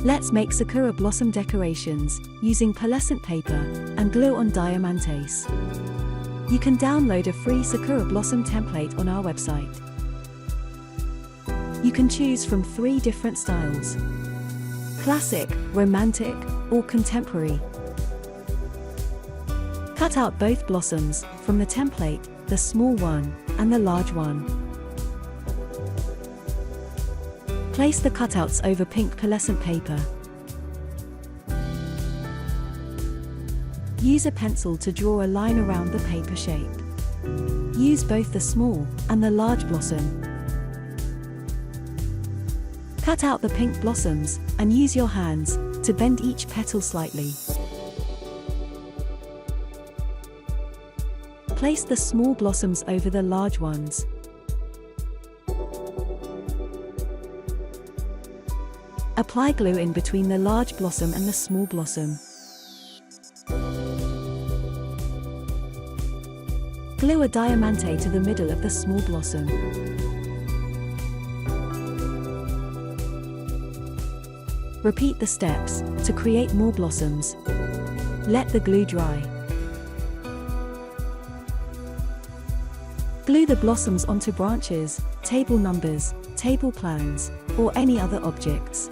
Let's make Sakura blossom decorations using pearlescent paper and glue on diamantes. You can download a free Sakura blossom template on our website. You can choose from 3 different styles: classic, romantic, or contemporary. Cut out both blossoms from the template, the small one and the large one. Place the cutouts over pink pearlescent paper. Use a pencil to draw a line around the paper shape. Use both the small and the large blossom. Cut out the pink blossoms and use your hands to bend each petal slightly. Place the small blossoms over the large ones. Apply glue in between the large blossom and the small blossom. Glue a diamante to the middle of the small blossom. Repeat the steps to create more blossoms. Let the glue dry. Glue the blossoms onto branches, table numbers, table plans, or any other objects.